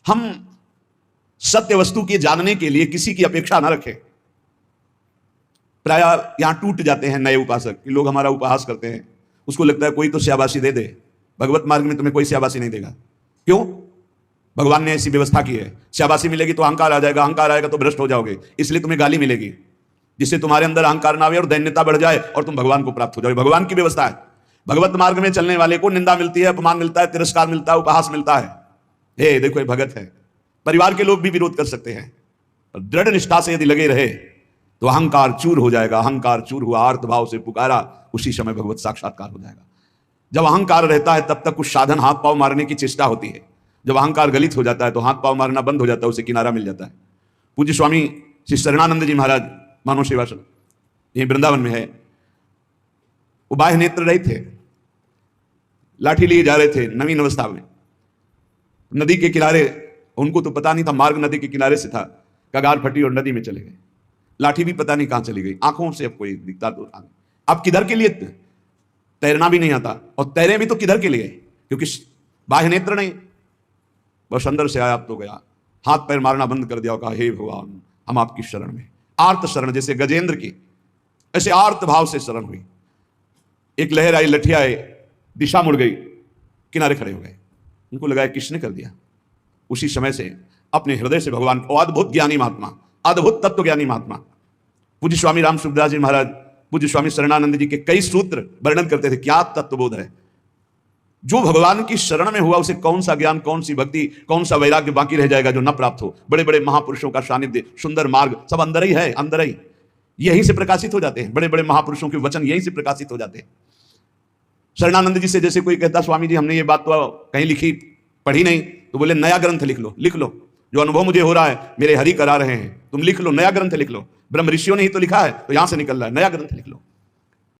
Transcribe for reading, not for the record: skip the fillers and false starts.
हम सत्य वस्तु के जानने के लिए किसी की अपेक्षा ना रखें। प्राय यहां टूट जाते हैं नए उपासक कि लोग हमारा उपहास करते हैं, उसको लगता है कोई तो शाबाशी दे दे। भगवत मार्ग में तुम्हें कोई शाबाशी नहीं देगा। क्यों? भगवान ने ऐसी व्यवस्था की है। शाबाशी मिलेगी तो अहंकार आ जाएगा, अहंकार आएगा तो भ्रष्ट हो जाओगे, इसलिए तुम्हें गाली मिलेगी जिससे तुम्हारे अंदर अहंकार ना आवे और दैन्यता बढ़ जाए और तुम भगवान को प्राप्त हो जाओगे। भगवान की व्यवस्था है। भगवत मार्ग में चलने वाले को निंदा मिलती है, अपमान मिलता है, तिरस्कार मिलता है, उपहास मिलता है। हे देखो ये भगत है। परिवार के लोग भी विरोध कर सकते हैं। दृढ़ निष्ठा से यदि लगे रहे तो अहंकार चूर हो जाएगा। अहंकार चूर हुआ, आर्त भाव से पुकारा, उसी समय भगवत साक्षात्कार हो जाएगा। जब अहंकार रहता है तब तक कुछ साधन हाथ पांव मारने की चेष्टा होती है। जब अहंकार गलित हो जाता है तो हाथ पांव मारना बंद हो जाता है, उसे किनारा मिल जाता है। पूज्य स्वामी श्री शरणानंद जी महाराज मानव सेवाश्रम ये वृंदावन में है। वो बाह्य नेत्र रहित थे, लाठी लिए जा रहे थे नवीन अवस्था में, नदी के किनारे। उनको तो पता नहीं था, मार्ग नदी के किनारे से था। कगार फटी और नदी में चले गए। लाठी भी पता नहीं कहां चली गई, आंखों से अब कोई दिखता तो अब किधर के लिए तैरना भी नहीं आता, और तैरे भी तो किधर के लिए, क्योंकि बाह्य नेत्र नहीं। बस अंदर से आया, अब तो गया, हाथ पैर मारना बंद कर दिया और कहा हे भगवान हम आपकी शरण में। आर्त शरण, जैसे गजेंद्र की, ऐसे आर्त भाव से शरण हुई। एक लहर आई, लठिया आई, दिशा मुड़ गई, किनारे खड़े हो गए। उनको लगा किसने कर दिया। उसी समय से अपने हृदय से भगवान को, अद्भुत ज्ञानी महात्मा, अद्भुत तत्व ज्ञानी महात्मा पूज्य स्वामी राम सुखदास जी महाराज, पूज्य स्वामी शरणानंद जी के कई सूत्र वर्णन करते थे। क्या तत्वबोध है। जो भगवान की शरण में हुआ उसे कौन सा ज्ञान, कौन सी भक्ति, कौन सा वैराग्य बाकी रह जाएगा जो न प्राप्त हो। बड़े बड़े महापुरुषों का सानिध्य, सुंदर मार्ग सब अंदर ही है, अंदर ही यहीं से प्रकाशित हो जाते हैं। बड़े बड़े महापुरुषों के वचन यहीं से प्रकाशित हो जाते हैं। शरणानंद जी से जैसे कोई कहता स्वामी जी हमने ये बात तो कहीं लिखी पढ़ी नहीं, तो बोले नया ग्रंथ लिख लो, लिख लो। जो अनुभव मुझे हो रहा है मेरे हरि करा रहे हैं, तुम लिख लो, नया ग्रंथ लिख लो। ब्रह्म ऋषियों ने ही तो लिखा है, तो यहां से निकल रहा है, नया ग्रंथ लिख लो।